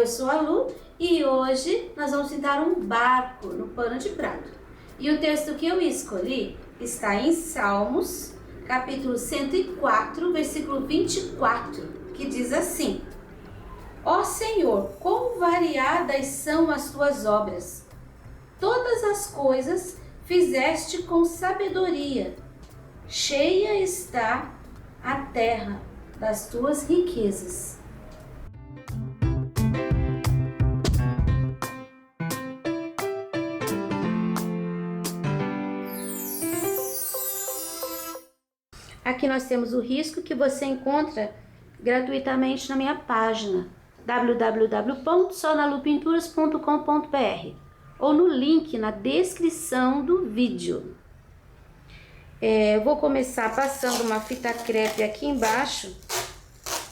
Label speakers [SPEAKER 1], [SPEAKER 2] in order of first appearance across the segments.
[SPEAKER 1] Eu sou a Lu e hoje nós vamos pintar um barco no pano de prato. E o texto que eu escolhi está em Salmos, capítulo 104, versículo 24, que diz assim: Ó Senhor, quão variadas são as tuas obras! Todas as coisas fizeste com sabedoria. Cheia está a terra das tuas riquezas. Aqui nós temos o risco que você encontra gratuitamente na minha página www.sonalupinturas.com.br ou no link na descrição do vídeo. Eu vou começar passando uma fita crepe aqui embaixo,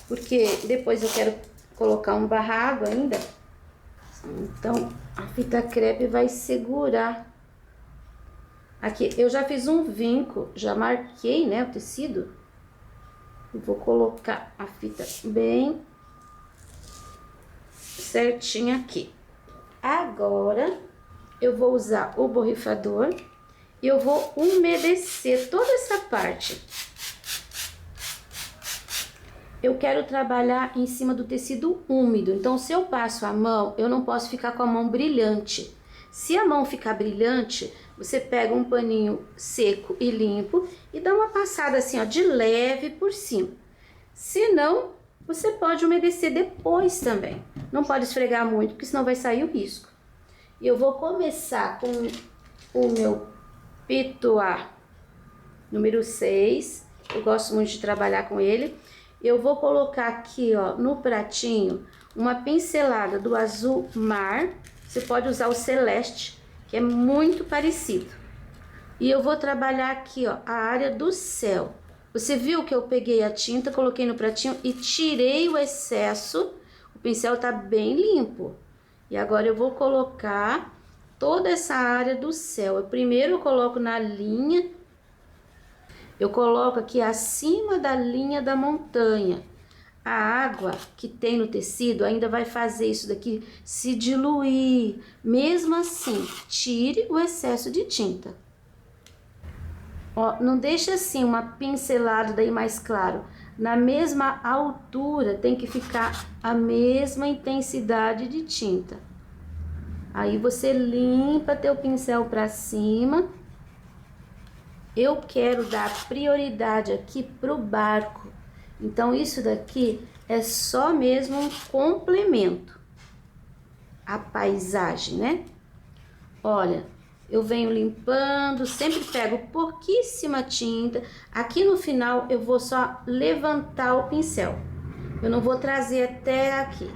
[SPEAKER 1] porque depois eu quero colocar um barrado ainda. Então a fita crepe vai segurar. Aqui, eu já fiz um vinco, já marquei, né, o tecido. Vou colocar a fita bem certinha aqui. Agora, eu vou usar o borrifador e eu vou umedecer toda essa parte. Eu quero trabalhar em cima do tecido úmido, então se eu passo a mão, eu não posso ficar com a mão brilhante. Se a mão ficar brilhante, você pega um paninho seco e limpo e dá uma passada assim, ó, de leve por cima. Se não, você pode umedecer depois também. Não pode esfregar muito, porque senão vai sair o risco. E eu vou começar com o meu Pitois número 6. Eu gosto muito de trabalhar com ele. Eu vou colocar aqui, ó, no pratinho, uma pincelada do azul mar. Você pode usar o celeste, que é muito parecido. E eu vou trabalhar aqui, ó, a área do céu. Você viu que eu peguei a tinta, coloquei no pratinho e tirei o excesso. O pincel tá bem limpo. E agora eu vou colocar toda essa área do céu. Primeiro eu coloco na linha. Eu coloco aqui acima da linha da montanha. A água que tem no tecido ainda vai fazer isso daqui se diluir. Mesmo assim, tire o excesso de tinta. Ó, não deixa assim uma pincelada daí mais claro. Na mesma altura tem que ficar a mesma intensidade de tinta. Aí você limpa teu pincel para cima. Eu quero dar prioridade aqui pro barco. Então, isso daqui é só mesmo um complemento à paisagem, né? Olha, eu venho limpando, sempre pego pouquíssima tinta. Aqui no final eu vou só levantar o pincel. Eu não vou trazer até aqui.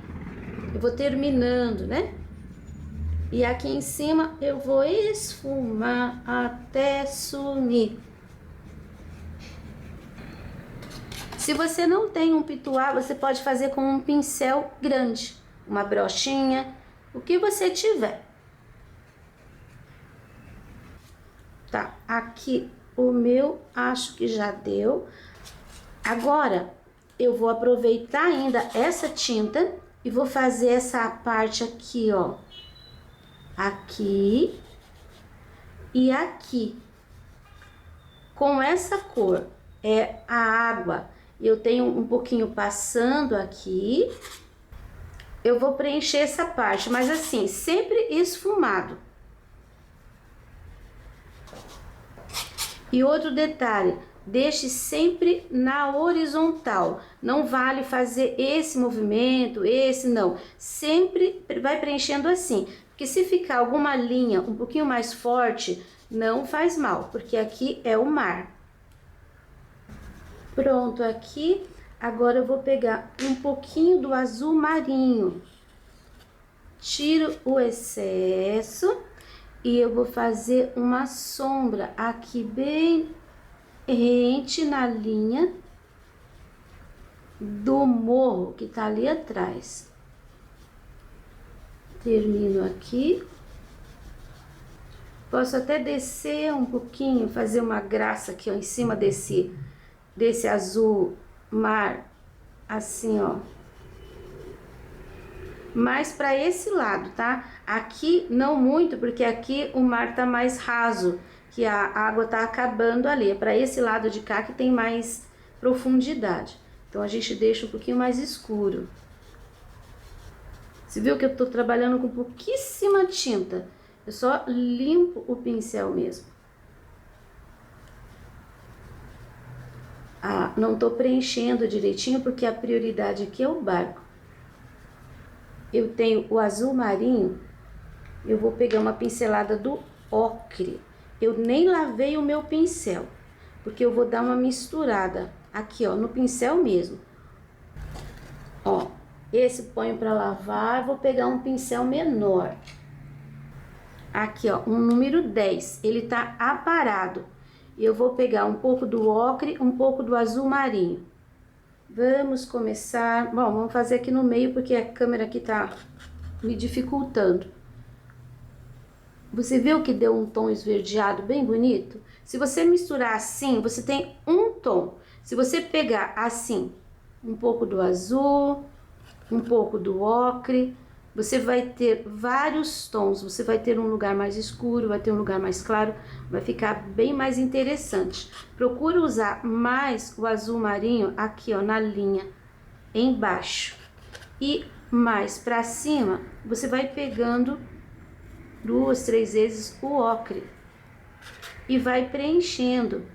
[SPEAKER 1] Eu vou terminando, né? E aqui em cima eu vou esfumar até sumir. Se você não tem um pitois, você pode fazer com um pincel grande, uma brochinha, o que você tiver. Tá, aqui o meu acho que já deu. Agora eu vou aproveitar ainda essa tinta e vou fazer essa parte aqui, ó. Aqui e aqui. Com essa cor, é a água. Eu tenho um pouquinho passando aqui. Eu vou preencher essa parte, mas assim, sempre esfumado. E outro detalhe, deixe sempre na horizontal. Não vale fazer esse movimento, esse não. Sempre vai preenchendo assim. Porque se ficar alguma linha um pouquinho mais forte, não faz mal, porque aqui é o mar. Pronto, aqui, agora eu vou pegar um pouquinho do azul marinho. Tiro o excesso e eu vou fazer uma sombra aqui bem rente na linha do morro que tá ali atrás. Termino aqui. Posso até descer um pouquinho, fazer uma graça aqui, ó, em cima desse azul mar, assim, ó. mais para esse lado, tá? Aqui não muito, porque aqui o mar tá mais raso, que a água tá acabando ali. É para esse lado de cá que tem mais profundidade. Então a gente deixa um pouquinho mais escuro. Você viu que eu tô trabalhando com pouquíssima tinta? Eu só limpo o pincel mesmo. Ah, não tô preenchendo direitinho porque a prioridade aqui é o barco. Eu tenho o azul marinho, eu vou pegar uma pincelada do ocre. Eu nem lavei o meu pincel, porque eu vou dar uma misturada aqui, ó, no pincel mesmo. Ó, esse ponho para lavar, vou pegar um pincel menor. Aqui, ó, um número 10, ele tá aparado. Eu vou pegar um pouco do ocre, um pouco do azul marinho. Vamos começar... Bom, vamos fazer aqui no meio, porque a câmera aqui tá me dificultando. Você viu que deu um tom esverdeado bem bonito? Se você misturar assim, você tem um tom. Se você pegar assim, um pouco do azul, um pouco do ocre, você vai ter vários tons. Você vai ter um lugar mais escuro, vai ter um lugar mais claro, vai ficar bem mais interessante. Procura usar mais o azul marinho aqui, ó, na linha embaixo. E mais pra cima, você vai pegando 2, 3 vezes o ocre e vai preenchendo.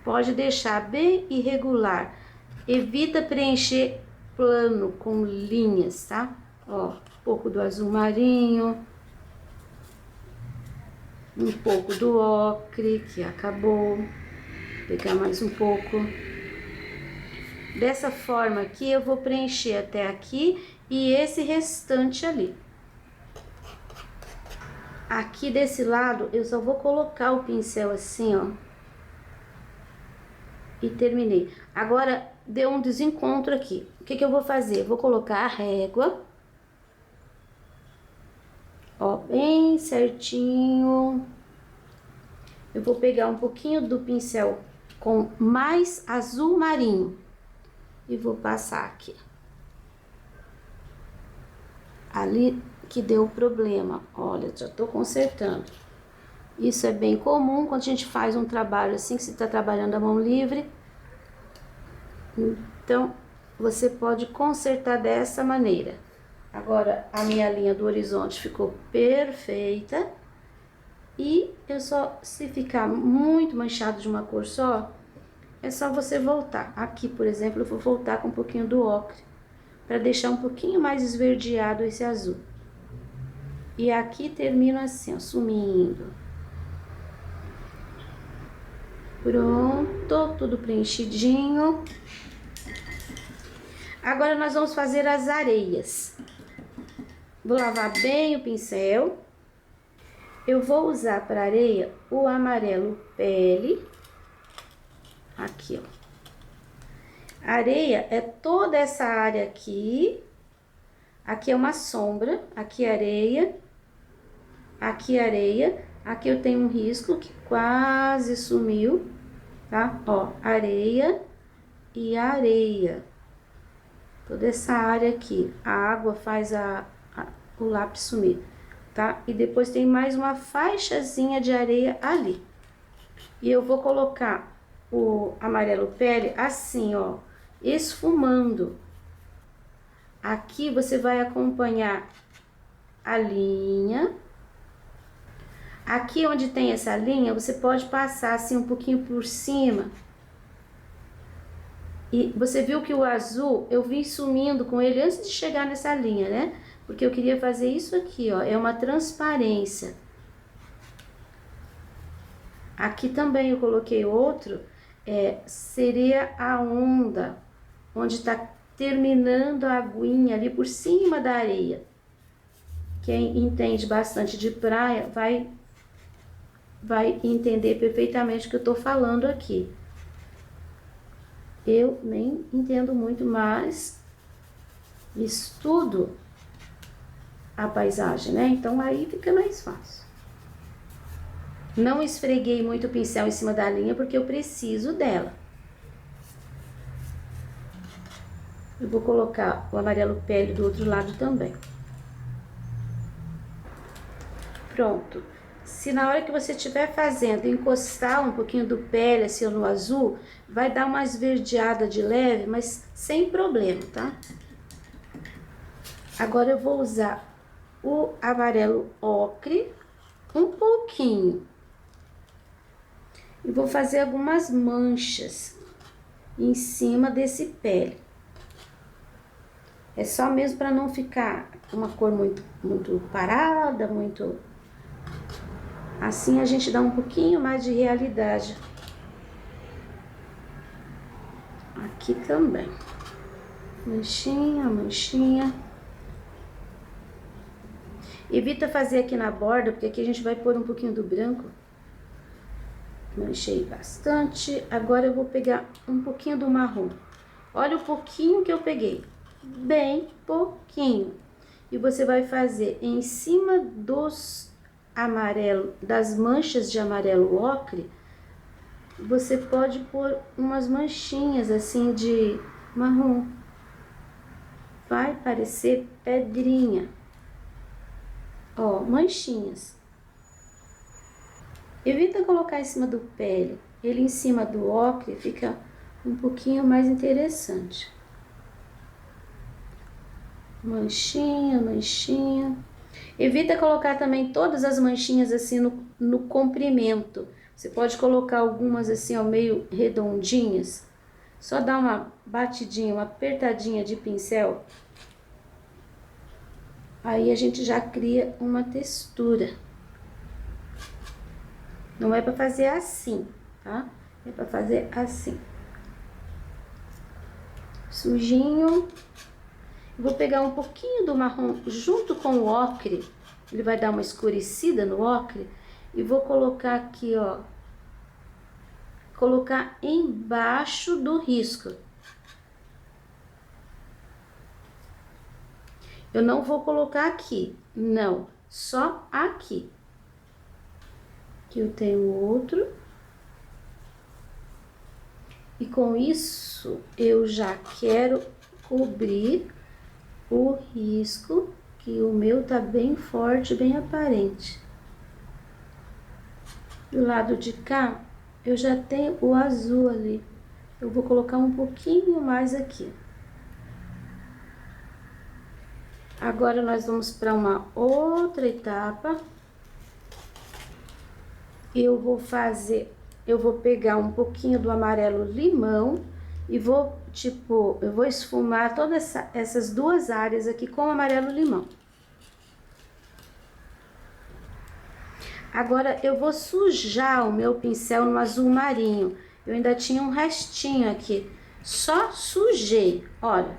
[SPEAKER 1] Pode deixar bem irregular. Evita preencher plano com linhas, tá? Ó, um pouco do azul marinho, um pouco do ocre, que acabou. Vou pegar mais um pouco. Dessa forma aqui, eu vou preencher até aqui e esse restante ali. Aqui desse lado, eu só vou colocar o pincel assim, ó. E terminei. Agora, deu um desencontro aqui. O que que eu vou fazer? Eu vou colocar a régua. Ó, bem certinho. Eu vou pegar um pouquinho do pincel com mais azul marinho. E vou passar aqui. Ali que deu o problema. Olha, já tô consertando. Isso é bem comum quando a gente faz um trabalho assim, que você tá trabalhando a mão livre. Então, você pode consertar dessa maneira. Agora, a minha linha do horizonte ficou perfeita. E eu só, se ficar muito manchado de uma cor só, é só você voltar. Aqui, por exemplo, eu vou voltar com um pouquinho do ocre, para deixar um pouquinho mais esverdeado esse azul. E aqui termino assim, ó, sumindo. Pronto, tudo preenchidinho. Agora nós vamos fazer as areias. Vou lavar bem o pincel. Eu vou usar para areia o amarelo pele. Aqui, ó. Areia é toda essa área aqui. Aqui é uma sombra, aqui é areia. Aqui é areia. Aqui eu tenho um risco que quase sumiu, tá? Ó, areia e areia. Toda essa área aqui. A água faz o lápis sumir, tá? E depois tem mais uma faixazinha de areia ali. E eu vou colocar o amarelo pele assim, ó, esfumando. Aqui você vai acompanhar a linha. Aqui onde tem essa linha, você pode passar assim um pouquinho por cima. E você viu que o azul, eu vim sumindo com ele antes de chegar nessa linha, né? Porque eu queria fazer isso aqui, ó, é uma transparência. Aqui também eu coloquei outro, seria a onda, onde tá terminando a aguinha ali por cima da areia. Quem entende bastante de praia vai entender perfeitamente o que eu tô falando aqui. Eu nem entendo muito, mas estudo a paisagem, né? Então aí fica mais fácil. Não esfreguei muito o pincel em cima da linha porque eu preciso dela. Eu vou colocar o amarelo pele do outro lado também. Pronto. Se na hora que você estiver fazendo, encostar um pouquinho do pele assim no azul, vai dar uma esverdeada de leve, mas sem problema, tá? Agora eu vou usar o amarelo ocre, um pouquinho. E vou fazer algumas manchas em cima desse pele. É só mesmo para não ficar uma cor muito parada, muito... Assim a gente dá um pouquinho mais de realidade. Aqui também. Manchinha, manchinha. Evita fazer aqui na borda, porque aqui a gente vai pôr um pouquinho do branco. Manchei bastante. Agora eu vou pegar um pouquinho do marrom. Olha o pouquinho que eu peguei. Bem pouquinho. E você vai fazer em cima dos amarelo, das manchas de amarelo ocre, você pode pôr umas manchinhas assim de marrom. Vai parecer pedrinha. Ó, manchinhas. Evita colocar em cima do pele. Ele em cima do ocre fica um pouquinho mais interessante. Manchinha, manchinha. Evita colocar também todas as manchinhas assim no comprimento. Você pode colocar algumas assim, ó, meio redondinhas. Só dá uma batidinha, uma apertadinha de pincel. Aí a gente já cria uma textura. Não é para fazer assim, tá? É para fazer assim. Sujinho. Vou pegar um pouquinho do marrom junto com o ocre. Ele vai dar uma escurecida no ocre. E vou colocar aqui, ó. Colocar embaixo do risco. Eu não vou colocar aqui, não. Só aqui. Aqui eu tenho outro. E com isso, eu já quero cobrir o risco, que o meu tá bem forte, bem aparente. Do lado de cá, eu já tenho o azul ali. Eu vou colocar um pouquinho mais aqui. Agora, nós vamos para uma outra etapa. Eu vou pegar um pouquinho do amarelo limão e vou, eu vou esfumar todas essas duas áreas aqui com amarelo limão. Agora, eu vou sujar o meu pincel no azul marinho. Eu ainda tinha um restinho aqui. Só sujei, olha.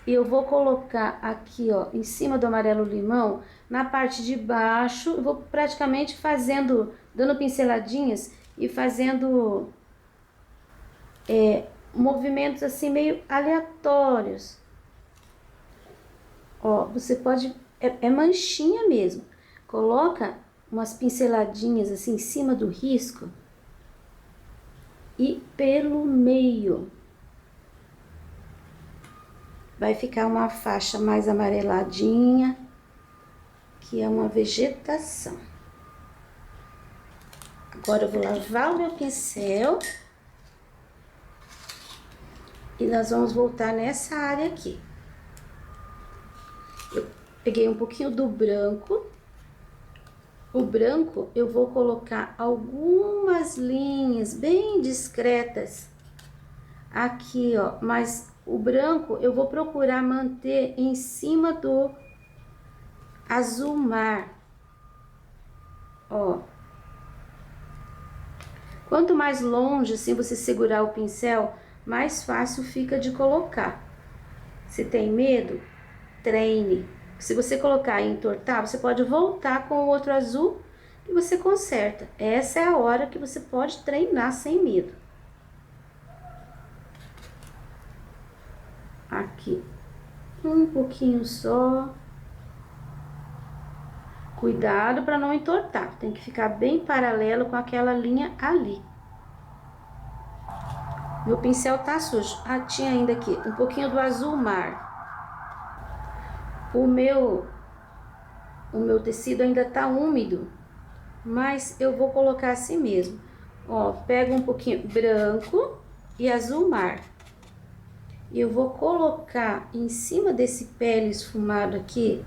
[SPEAKER 1] E eu vou colocar aqui, ó, em cima do amarelo limão, na parte de baixo, eu vou praticamente fazendo, dando pinceladinhas e fazendo movimentos assim meio aleatórios. Ó, você pode, é manchinha mesmo. Coloca umas pinceladinhas assim em cima do risco e pelo meio. Vai ficar uma faixa mais amareladinha, que é uma vegetação. Agora eu vou lavar o meu pincel e nós vamos voltar nessa área aqui. Eu peguei um pouquinho do branco. O branco eu vou colocar algumas linhas bem discretas aqui, ó, mas o branco eu vou procurar manter em cima do azul mar, ó. Quanto mais longe assim você segurar o pincel, mais fácil fica de colocar. Se tem medo, treine. Se você colocar e entortar, você pode voltar com o outro azul e você conserta. Essa é a hora que você pode treinar sem medo. Aqui, um pouquinho só. Cuidado para não entortar, tem que ficar bem paralelo com aquela linha ali. Meu pincel tá sujo. Ah, tinha ainda aqui um pouquinho do azul mar. O meu tecido ainda tá úmido, mas eu vou colocar assim mesmo. Ó, pego um pouquinho branco e azul mar. E eu vou colocar em cima desse pele esfumado aqui.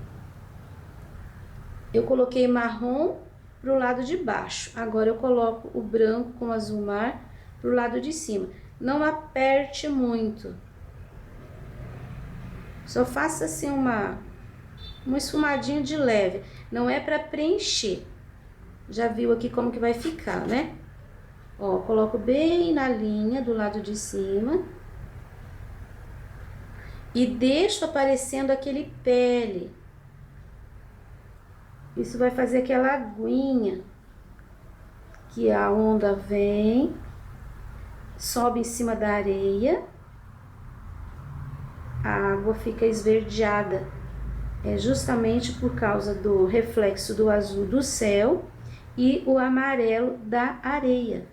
[SPEAKER 1] Eu coloquei marrom pro lado de baixo. Agora eu coloco o branco com azul mar pro lado de cima. Não aperte muito. Só faça assim um esfumadinho de leve. Não é para preencher. Já viu aqui como que vai ficar, né? Ó, coloco bem na linha do lado de cima. E deixo aparecendo aquele pele. Isso vai fazer aquela aguinha. Que a onda vem, sobe em cima da areia. A água fica esverdeada. É justamente por causa do reflexo do azul do céu e o amarelo da areia.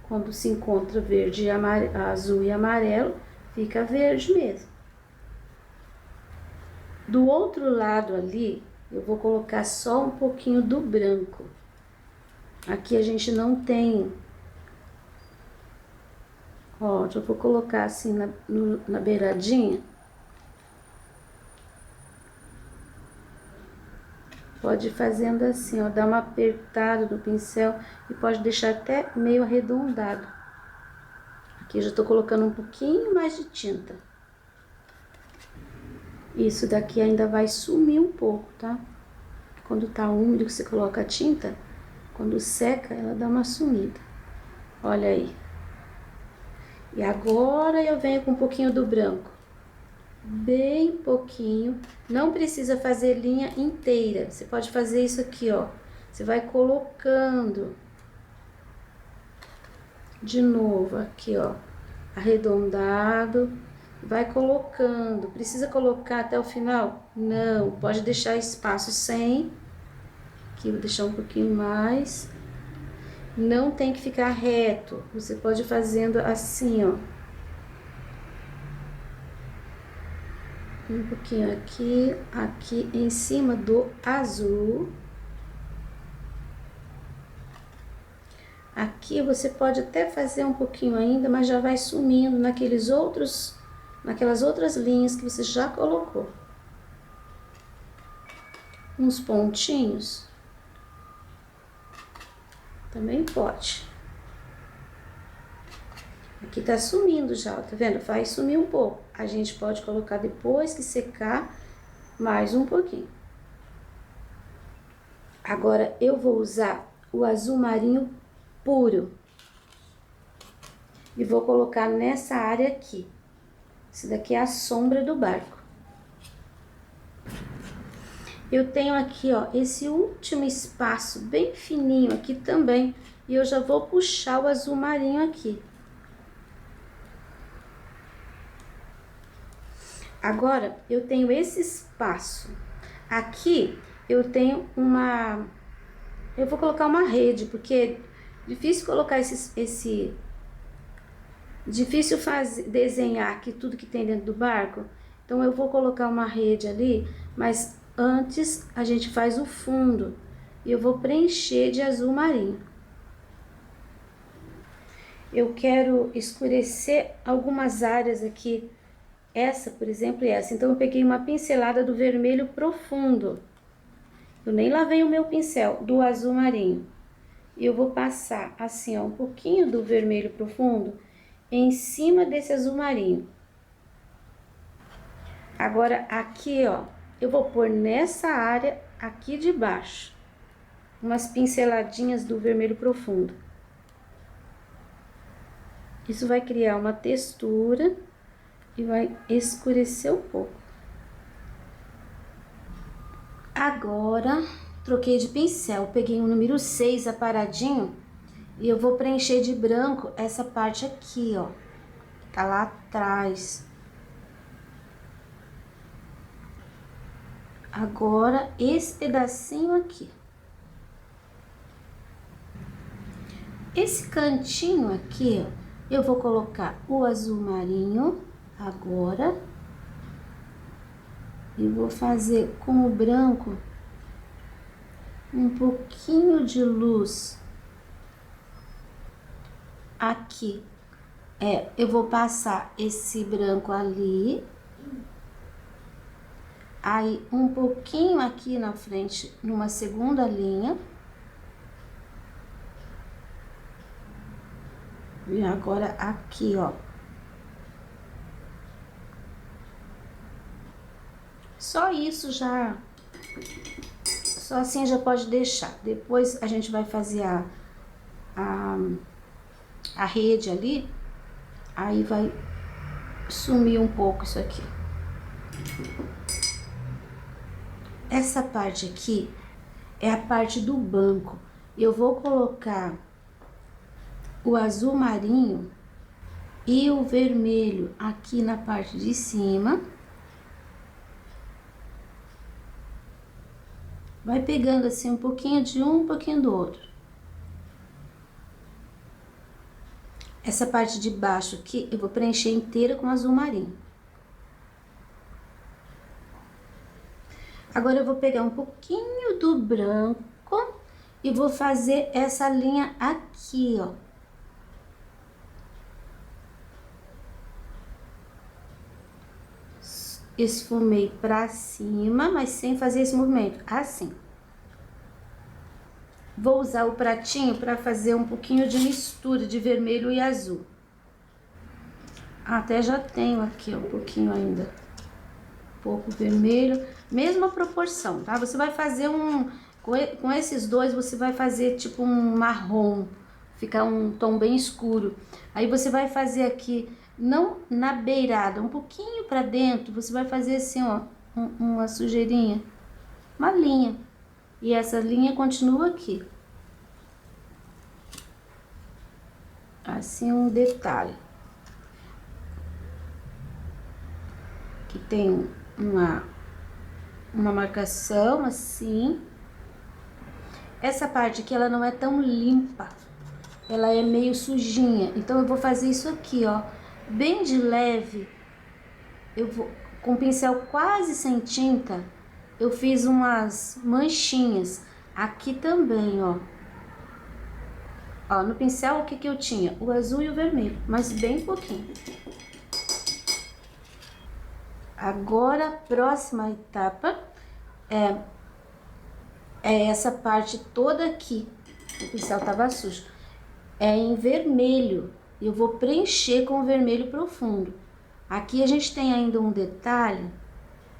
[SPEAKER 1] Quando se encontra verde e azul e amarelo, fica verde mesmo. Do outro lado ali, eu vou colocar só um pouquinho do branco. Aqui a gente não tem. Ó, já vou colocar assim na beiradinha. Pode ir fazendo assim, ó, dar uma apertada no pincel e pode deixar até meio arredondado. Aqui eu já tô colocando um pouquinho mais de tinta. Isso daqui ainda vai sumir um pouco, tá? Quando tá úmido que você coloca a tinta, quando seca, ela dá uma sumida. Olha aí. E agora eu venho com um pouquinho do branco. Bem pouquinho. Não precisa fazer linha inteira. Você pode fazer isso aqui, ó. Você vai colocando. De novo, aqui, ó. Arredondado. Vai colocando. Precisa colocar até o final? Não. Pode deixar espaço sem. Aqui, vou deixar um pouquinho mais. Não tem que ficar reto. Você pode ir fazendo assim, ó. Um pouquinho aqui, aqui em cima do azul. Aqui você pode até fazer um pouquinho ainda, mas já vai sumindo naquelas outras linhas que você já colocou. Uns pontinhos. Também pode. Aqui tá sumindo já, tá vendo? Vai sumir um pouco. A gente pode colocar depois que secar mais um pouquinho. Agora eu vou usar o azul marinho puro. E vou colocar nessa área aqui. Esse daqui é a sombra do barco. Eu tenho aqui, ó, esse último espaço bem fininho aqui também. E eu já vou puxar o azul marinho aqui. Agora, eu tenho esse espaço. Aqui, eu tenho eu vou colocar uma rede, porque é difícil colocar difícil desenhar aqui tudo que tem dentro do barco. Então, eu vou colocar uma rede ali, mas antes a gente faz o fundo. E eu vou preencher de azul marinho. Eu quero escurecer algumas áreas aqui. Essa, por exemplo, e essa. Então, eu peguei uma pincelada do vermelho profundo. Eu nem lavei o meu pincel, do azul marinho. E eu vou passar, assim, ó, um pouquinho do vermelho profundo em cima desse azul marinho. Agora, aqui, ó, eu vou pôr nessa área aqui de baixo umas pinceladinhas do vermelho profundo. Isso vai criar uma textura e vai escurecer um pouco. Agora, troquei de pincel, peguei o número 6 aparadinho e eu vou preencher de branco essa parte aqui, ó, tá lá atrás. Agora, esse pedacinho aqui. Esse cantinho aqui, ó, Eu vou colocar o azul marinho agora. E vou fazer com o branco um pouquinho de luz aqui. Eu vou passar esse branco ali. Aí, um pouquinho aqui na frente, numa segunda linha. E agora aqui, ó. Só isso já... Só assim já pode deixar. Depois a gente vai fazer a rede ali. Aí vai sumir um pouco isso aqui. Essa parte aqui é a parte do banco. Eu vou colocar o azul marinho e o vermelho aqui na parte de cima. Vai pegando assim um pouquinho de um pouquinho do outro. Essa parte de baixo aqui eu vou preencher inteira com azul marinho. Agora eu vou pegar um pouquinho do branco e vou fazer essa linha aqui, ó. Esfumei pra cima, mas sem fazer esse movimento, assim. Vou usar o pratinho para fazer um pouquinho de mistura de vermelho e azul. Até já tenho aqui um pouquinho ainda. Um pouco vermelho, mesma proporção, tá? Você vai fazer com esses dois, você vai fazer tipo um marrom, ficar um tom bem escuro. Aí você vai fazer aqui, não na beirada, um pouquinho para dentro, você vai fazer assim, ó, uma sujeirinha, uma linha. E essa linha continua aqui. Assim, um detalhe. Que tem uma marcação assim. Essa parte aqui, ela não é tão limpa. Ela é meio sujinha. Então, eu vou fazer isso aqui, ó. Bem de leve. Eu vou, com o pincel quase sem tinta, eu fiz umas manchinhas. Aqui também, ó. Ó, no pincel, o que que eu tinha? O azul e o vermelho, mas bem pouquinho. Agora, a próxima etapa é essa parte toda aqui. O pincel tava sujo. É em vermelho. Eu vou preencher com o vermelho profundo. Aqui a gente tem ainda um detalhe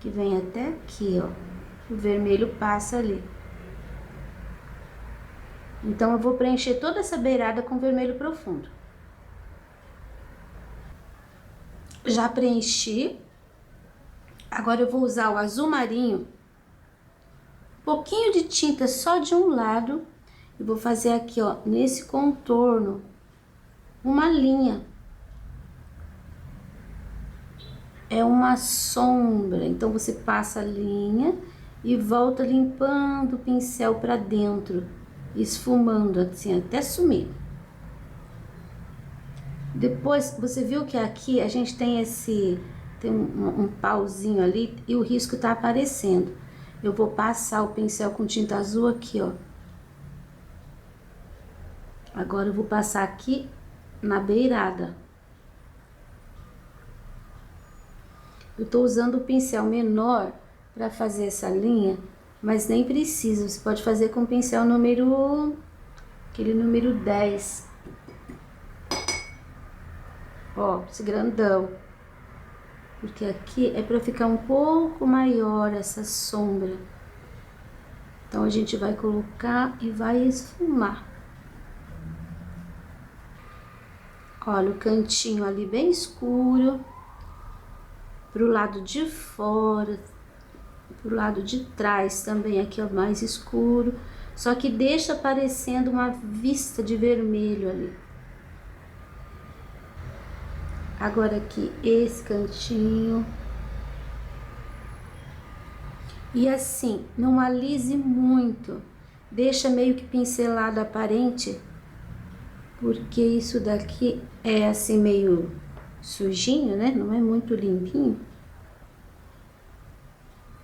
[SPEAKER 1] que vem até aqui, ó. O vermelho passa ali. Então, eu vou preencher toda essa beirada com vermelho profundo. Já preenchi. Agora, eu vou usar o azul marinho. Um pouquinho de tinta só de um lado. E vou fazer aqui, ó, nesse contorno, uma linha. É uma sombra. Então, você passa a linha e volta limpando o pincel pra dentro. Esfumando assim, até sumir. Depois, você viu que aqui a gente tem tem um pauzinho ali e o risco tá aparecendo. Eu vou passar o pincel com tinta azul aqui, ó. Agora eu vou passar aqui na beirada. Eu tô usando o pincel menor para fazer essa linha, mas nem precisa. Você pode fazer com o pincel aquele número 10. Ó, esse grandão. Porque aqui é para ficar um pouco maior essa sombra. Então, a gente vai colocar e vai esfumar. Olha, o cantinho ali bem escuro. Pro lado de fora, pro lado de trás também, aqui ó, mais escuro. Só que deixa aparecendo uma vista de vermelho ali. Agora aqui, esse cantinho. E assim, não alise muito. Deixa meio que pincelado aparente. porque isso daqui é assim meio sujinho, né? Não é muito limpinho.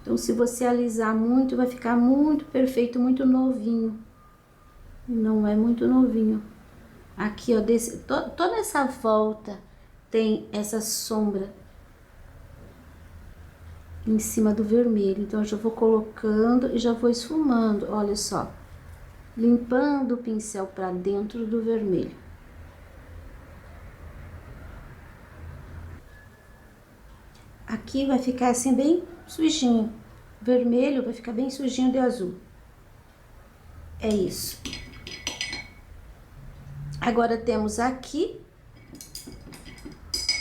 [SPEAKER 1] Então, se você alisar muito, vai ficar muito perfeito, muito novinho. Não é muito novinho. Aqui, ó, toda essa volta tem essa sombra em cima do vermelho. Então, eu já vou colocando e já vou esfumando, olha só. Limpando o pincel para dentro do vermelho. Aqui vai ficar assim bem sujinho. Vermelho vai ficar bem sujinho de azul. É isso. Agora temos aqui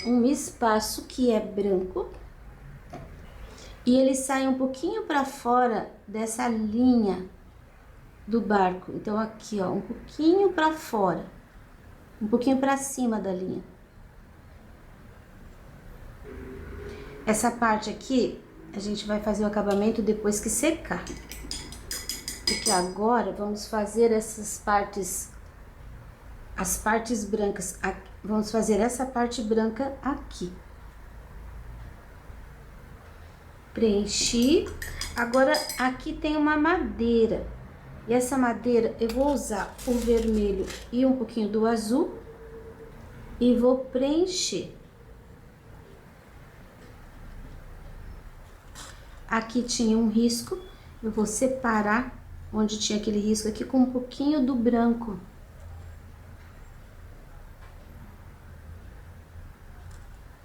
[SPEAKER 1] um espaço que é branco. E ele sai um pouquinho para fora dessa linha do barco. Então, aqui, ó, um pouquinho para fora. Um pouquinho para cima da linha. Essa parte aqui, a gente vai fazer o acabamento depois que secar. Porque agora vamos fazer essas partes, as partes brancas. Vamos fazer essa parte branca aqui. Preenchi. Agora, aqui tem uma madeira. E essa madeira, eu vou usar o vermelho e um pouquinho do azul. E vou preencher. Aqui tinha um risco, eu vou separar onde tinha aquele risco aqui com um pouquinho do branco.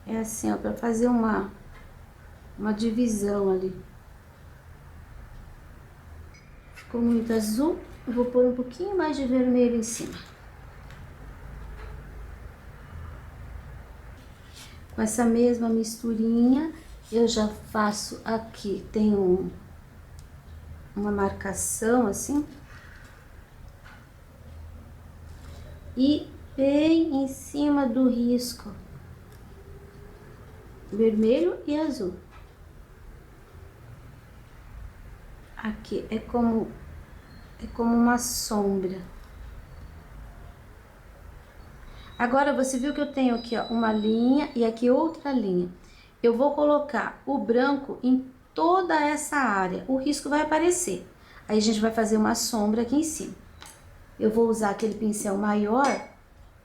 [SPEAKER 1] É assim, ó, para fazer uma divisão ali. Ficou muito azul, eu vou pôr um pouquinho mais de vermelho em cima. Com essa mesma misturinha, eu já faço aqui, tem uma marcação assim. E bem em cima do risco, vermelho e azul. Aqui é como uma sombra. Agora, você viu que eu tenho aqui, ó, uma linha e aqui outra linha. Eu vou colocar o branco em toda essa área, o risco vai aparecer. Aí a gente vai fazer uma sombra aqui em cima. Eu vou usar aquele pincel maior,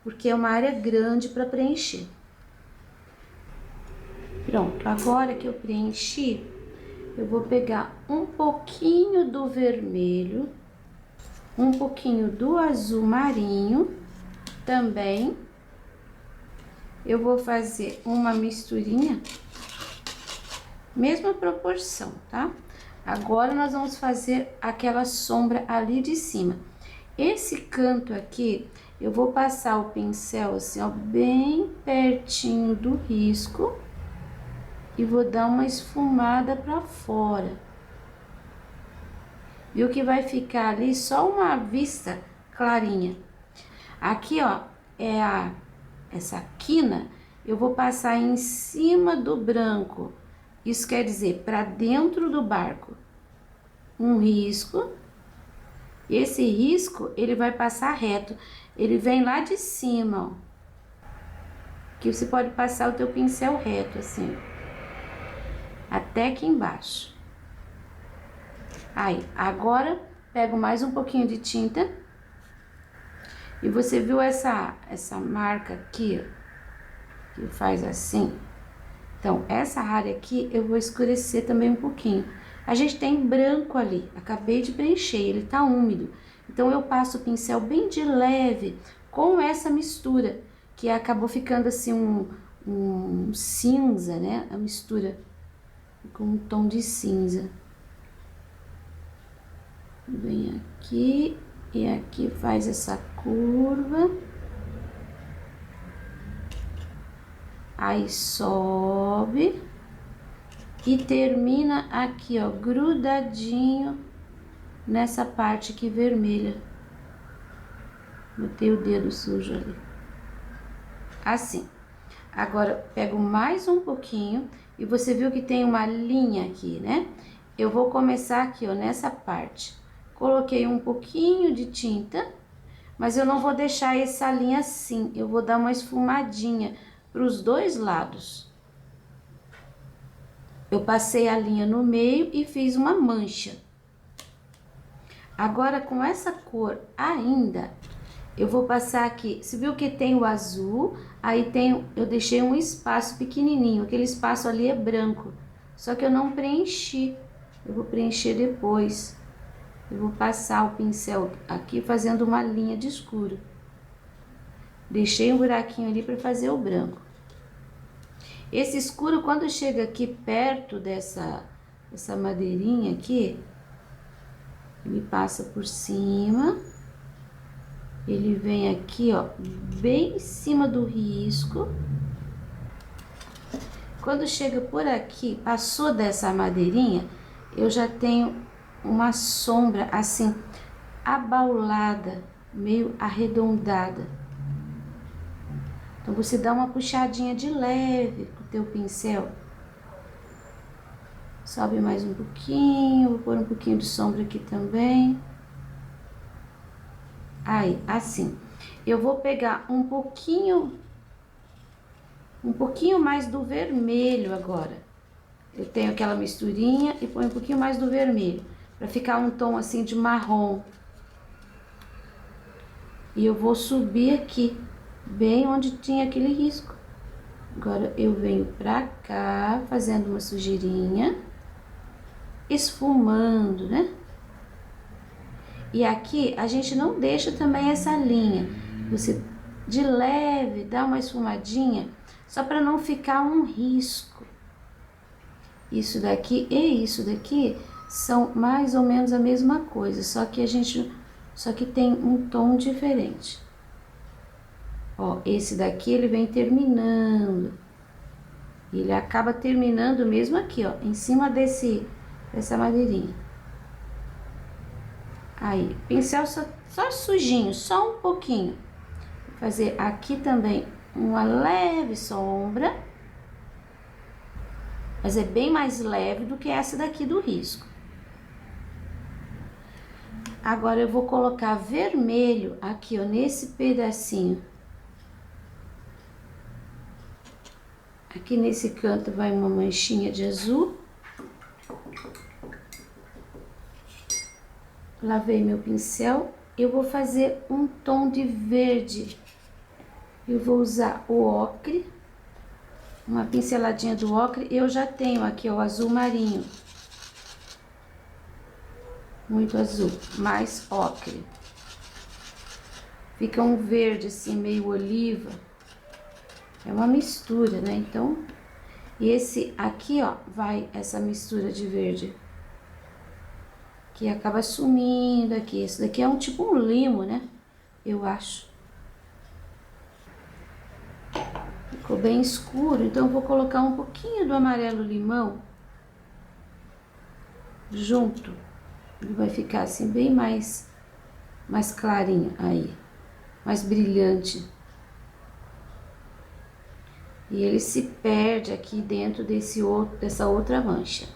[SPEAKER 1] porque é uma área grande para preencher. Pronto, agora que eu preenchi, eu vou pegar um pouquinho do vermelho, um pouquinho do azul marinho também. Eu vou fazer uma misturinha, mesma proporção, tá? Agora nós vamos fazer aquela sombra ali de cima. Esse canto aqui, eu vou passar o pincel assim, ó, bem pertinho do risco e vou dar uma esfumada pra fora. Viu que vai ficar ali só uma vista clarinha. Aqui, ó, essa quina, eu vou passar em cima do branco. Isso quer dizer, para dentro do barco, um risco. Esse risco, ele vai passar reto. Ele vem lá de cima, ó. Que você pode passar o teu pincel reto, assim, até aqui embaixo. Aí, agora, pego mais um pouquinho de tinta. E você viu essa marca aqui, ó, que faz assim? Então, essa área aqui, eu vou escurecer também um pouquinho. A gente tem branco ali, acabei de preencher, ele tá úmido. Então, eu passo o pincel bem de leve com essa mistura, que acabou ficando assim um cinza, né? A mistura com um tom de cinza. Vem aqui e aqui faz essa curva. Aí sobe e termina aqui, ó, grudadinho nessa parte aqui vermelha. Botei o dedo sujo ali. Assim. Agora, pego mais um pouquinho e você viu que tem uma linha aqui, né? Eu vou começar aqui, ó, nessa parte. Coloquei um pouquinho de tinta, Mas eu não vou deixar essa linha assim, eu vou dar uma esfumadinha para os dois lados. Eu passei a linha no meio e fiz uma mancha. Agora, com essa cor ainda, eu vou passar aqui. Você viu que tem o azul, aí eu deixei um espaço pequenininho. Aquele espaço ali é branco, só que eu não preenchi. Eu vou preencher depois. Eu vou passar o pincel aqui fazendo uma linha de escuro. Deixei um buraquinho ali para fazer o branco. Esse escuro, quando chega aqui perto dessa madeirinha aqui, ele passa por cima, ele vem aqui, ó, bem em cima do risco. Quando chega por aqui, passou dessa madeirinha, eu já tenho uma sombra assim, abaulada, meio arredondada. Então, você dá uma puxadinha de leve com o teu pincel. Sobe mais um pouquinho, vou pôr um pouquinho de sombra aqui também. Aí, assim. Eu vou pegar um pouquinho mais do vermelho agora. Eu tenho aquela misturinha e põe um pouquinho mais do vermelho, para ficar um tom assim de marrom. E eu vou subir aqui, bem onde tinha aquele risco. Agora eu venho pra cá, fazendo uma sujeirinha, esfumando, né? E aqui a gente não deixa também essa linha. Você de leve dá uma esfumadinha, só para não ficar um risco. Isso daqui e isso daqui são mais ou menos a mesma coisa, só que tem um tom diferente. Ó, esse daqui ele vem terminando. Ele acaba terminando mesmo aqui, ó, em cima dessa madeirinha. Aí, pincel só sujinho, só um pouquinho. Vou fazer aqui também uma leve sombra. Mas é bem mais leve do que essa daqui do risco. Agora eu vou colocar vermelho aqui, ó, nesse pedacinho. Aqui nesse canto vai uma manchinha de azul. Lavei meu pincel. Eu vou fazer um tom de verde. Eu vou usar o ocre. Uma pinceladinha do ocre. Eu já tenho aqui, ó, o azul marinho. Muito azul, mais ocre. Fica um verde assim, meio oliva. É uma mistura, né? Então, e esse aqui, ó, vai essa mistura de verde. Que acaba sumindo aqui. Esse daqui é um tipo um limo, né? Eu acho. Ficou bem escuro, então eu vou colocar um pouquinho do amarelo limão junto. Ele vai ficar assim bem mais clarinho aí, mais brilhante. E ele se perde aqui dentro dessa outra mancha.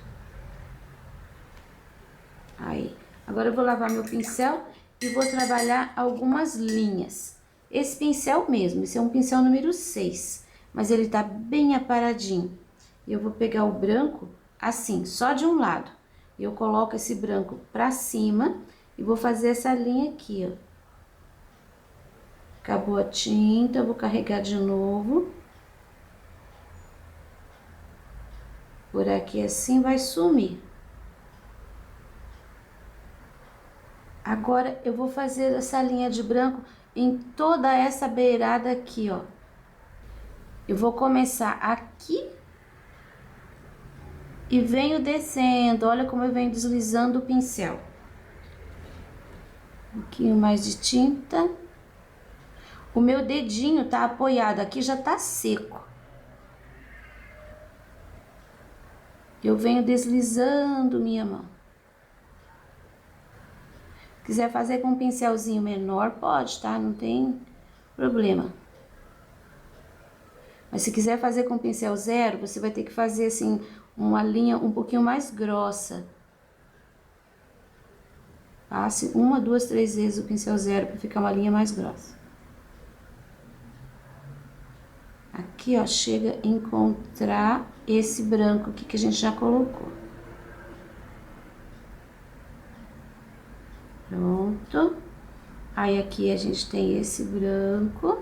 [SPEAKER 1] Aí, agora eu vou lavar meu pincel e vou trabalhar algumas linhas. Esse pincel mesmo, esse é um pincel número 6, mas ele tá bem aparadinho. Eu vou pegar o branco assim, só de um lado. Eu coloco esse branco pra cima e vou fazer essa linha aqui, ó. Acabou a tinta, eu vou carregar de novo. Por aqui assim vai sumir. Agora eu vou fazer essa linha de branco em toda essa beirada aqui, ó. Eu vou começar aqui e venho descendo. Olha como eu venho deslizando o pincel. Um pouquinho mais de tinta. O meu dedinho tá apoiado aqui, já tá seco. Eu venho deslizando minha mão. Se quiser fazer com um pincelzinho menor, pode, tá? Não tem problema. Mas se quiser fazer com pincel 0, você vai ter que fazer assim, uma linha um pouquinho mais grossa. Passe uma, duas, três vezes o pincel zero para ficar uma linha mais grossa. Aqui, ó, chega a encontrar esse branco aqui que a gente já colocou. Pronto. Aí, aqui a gente tem esse branco.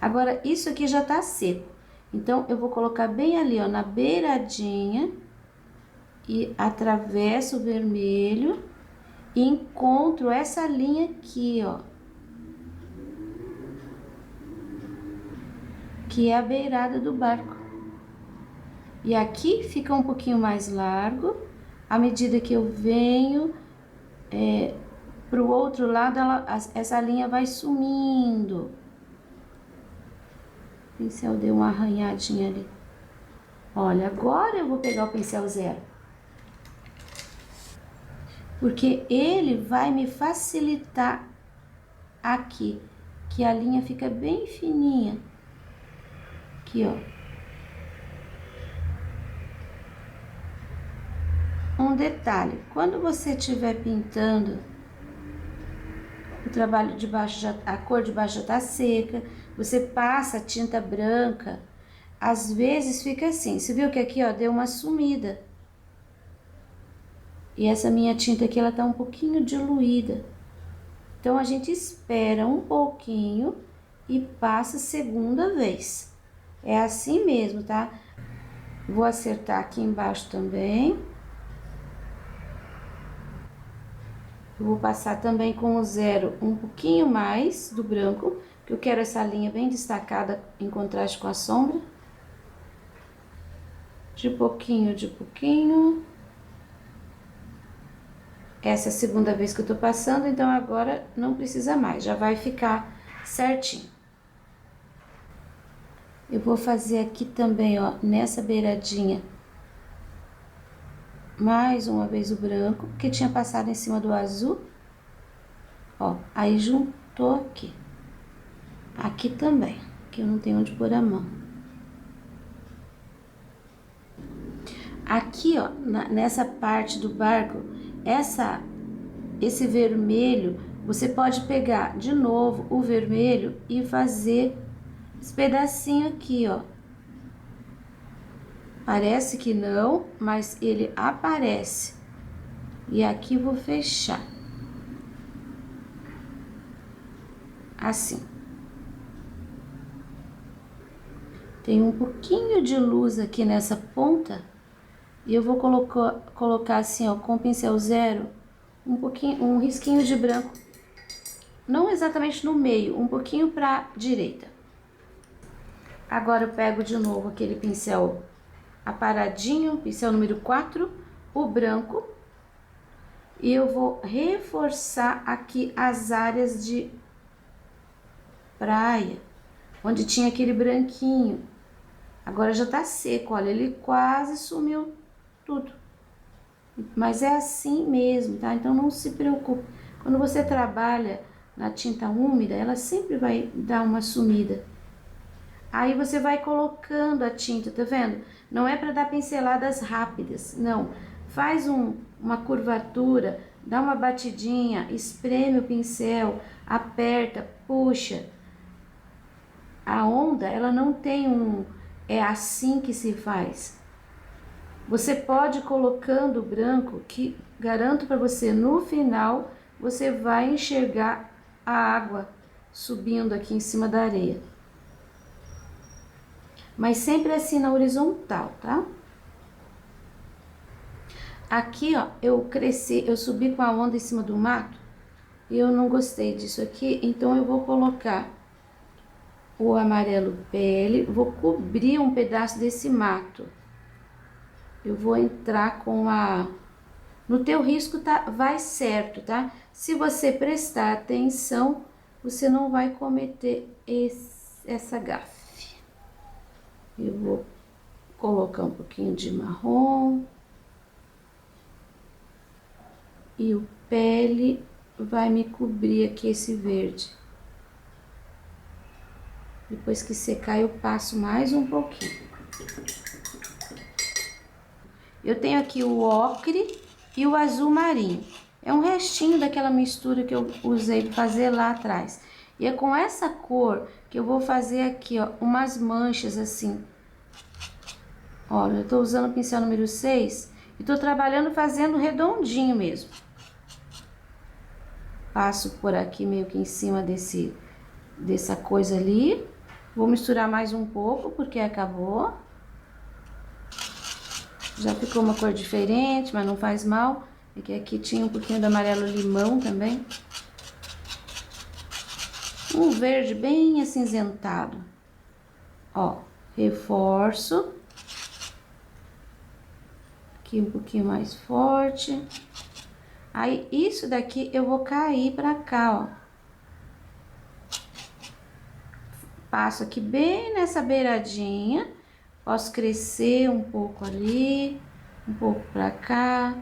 [SPEAKER 1] Agora, isso aqui já tá seco. Então, eu vou colocar bem ali, ó, na beiradinha. E atravesso o vermelho. E encontro essa linha aqui, ó. Que é a beirada do barco. E aqui fica um pouquinho mais largo. À medida que eu venho pro outro lado, essa linha vai sumindo. O pincel deu uma arranhadinha ali. Olha, agora eu vou pegar o pincel zero. Porque ele vai me facilitar aqui. Que a linha fica bem fininha. Aqui, ó. Um detalhe, quando você estiver pintando, o trabalho de baixo a cor de baixo já tá seca, você passa a tinta branca, às vezes fica assim, você viu que aqui, ó, deu uma sumida. E essa minha tinta aqui, ela tá um pouquinho diluída. Então, a gente espera um pouquinho e passa a segunda vez. É assim mesmo, tá? Vou acertar aqui embaixo também. Eu vou passar também com o zero um pouquinho mais do branco, que eu quero essa linha bem destacada em contraste com a sombra. De pouquinho, de pouquinho. Essa é a segunda vez que eu tô passando, então agora não precisa mais, já vai ficar certinho. Eu vou fazer aqui também, ó, nessa beiradinha, mais uma vez o branco, porque tinha passado em cima do azul. Ó, aí juntou aqui. Aqui também, que eu não tenho onde pôr a mão. Aqui, ó, nessa parte do barco, esse vermelho, você pode pegar de novo o vermelho e fazer esse pedacinho aqui, ó. Parece que não, mas ele aparece. E aqui vou fechar. Assim. Tem um pouquinho de luz aqui nessa ponta. E eu vou colocar assim, ó, com o pincel zero, um risquinho de branco. Não exatamente no meio, um pouquinho pra direita. Agora eu pego de novo aquele pincel aparadinho, pincel número 4, o branco. E eu vou reforçar aqui as áreas de praia, onde tinha aquele branquinho. Agora já tá seco, olha, ele quase sumiu tudo. Mas é assim mesmo, tá? Então não se preocupe. Quando você trabalha na tinta úmida, ela sempre vai dar uma sumida. Aí você vai colocando a tinta, tá vendo? Não é para dar pinceladas rápidas, não. Faz uma curvatura, dá uma batidinha, espreme o pincel, aperta, puxa. A onda, ela não tem é assim que se faz. Você pode ir colocando o branco, que garanto para você, no final, você vai enxergar a água subindo aqui em cima da areia. Mas sempre assim na horizontal, tá? Aqui, ó, eu subi com a onda em cima do mato e eu não gostei disso aqui, então eu vou colocar o amarelo pele, vou cobrir um pedaço desse mato. Eu vou entrar com no teu risco vai certo, tá? Se você prestar atenção, você não vai cometer essa gafe. Eu vou colocar um pouquinho de marrom. E o pele vai me cobrir aqui esse verde. Depois que secar, eu passo mais um pouquinho. Eu tenho aqui o ocre, e o azul marinho. É um restinho daquela mistura que eu usei para fazer lá atrás. E é com essa cor que eu vou fazer aqui, ó, umas manchas assim. Olha, eu tô usando o pincel número 6 e tô trabalhando fazendo redondinho mesmo. Passo por aqui meio que em cima dessa coisa ali. Vou misturar mais um pouco porque acabou. Já ficou uma cor diferente, mas não faz mal. É que aqui tinha um pouquinho do amarelo limão também. Um verde bem acinzentado. Ó, reforço. Aqui um pouquinho mais forte. Aí, isso daqui eu vou cair pra cá, ó. Passo aqui bem nessa beiradinha. Posso crescer um pouco ali, um pouco pra cá,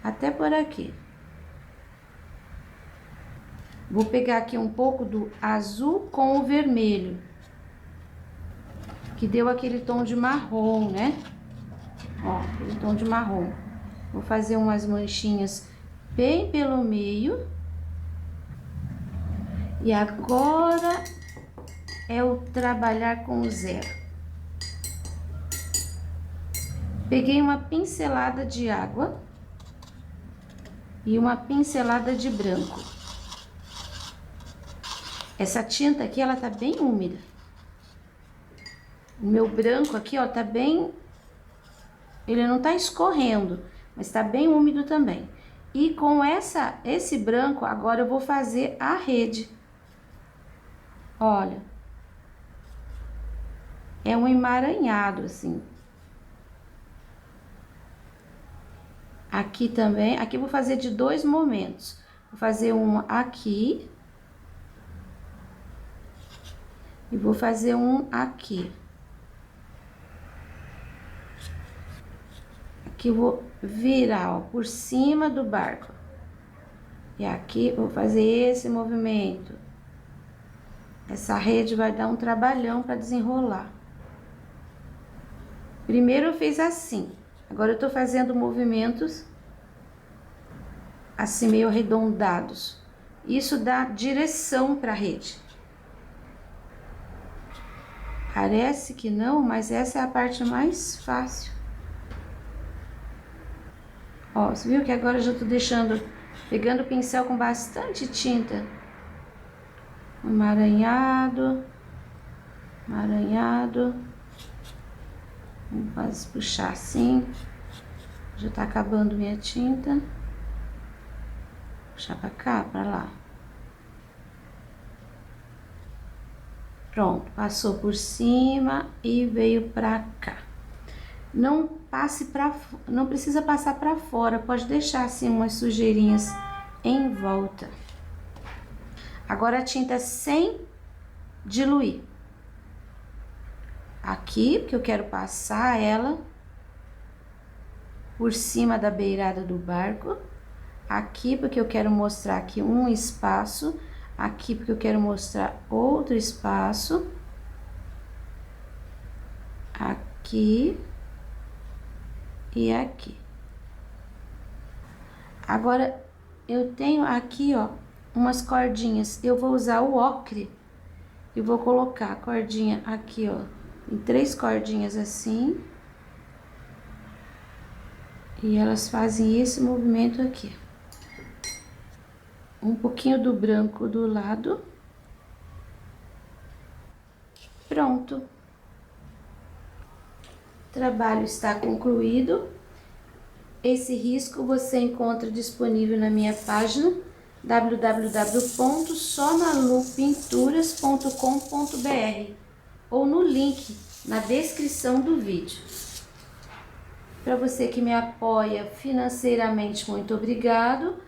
[SPEAKER 1] até por aqui. Vou pegar aqui um pouco do azul com o vermelho, que deu aquele tom de marrom, né? Ó, aquele tom de marrom. Vou fazer umas manchinhas bem pelo meio. E agora é o trabalhar com o zero. Peguei uma pincelada de água e uma pincelada de branco. Essa tinta aqui, ela tá bem úmida. O meu branco aqui, ó, tá bem... Ele não tá escorrendo, mas tá bem úmido também. E com esse branco, agora eu vou fazer a rede. Olha. É um emaranhado, assim. Aqui também, aqui eu vou fazer de 2 momentos. Vou fazer um aqui. E vou fazer um aqui. Aqui eu vou virar, ó, por cima do barco. E aqui eu vou fazer esse movimento. Essa rede vai dar um trabalhão para desenrolar. Primeiro eu fiz assim. Agora eu tô fazendo movimentos assim meio arredondados. Isso dá direção para a rede. Parece que não, mas essa é a parte mais fácil. Ó, você viu que agora eu já tô pegando o pincel com bastante tinta. Emaranhado, emaranhado. Vamos puxar assim. Já tá acabando minha tinta. Puxar pra cá, pra lá. Pronto, passou por cima e veio pra cá. Não precisa passar pra fora, pode deixar assim umas sujeirinhas em volta. Agora a tinta sem diluir. Aqui, porque eu quero passar ela por cima da beirada do barco. Aqui, porque eu quero mostrar aqui um espaço. Aqui, porque eu quero mostrar outro espaço. Aqui. E aqui. Agora, eu tenho aqui, ó, umas cordinhas. Eu vou usar o ocre e vou colocar a cordinha aqui, ó, em 3 cordinhas assim. E elas fazem esse movimento aqui. Um pouquinho do branco do lado. Pronto. O trabalho está concluído. Esse risco você encontra disponível na minha página www.somalupinturas.com.br ou no link na descrição do vídeo. Para você que me apoia financeiramente, muito obrigado.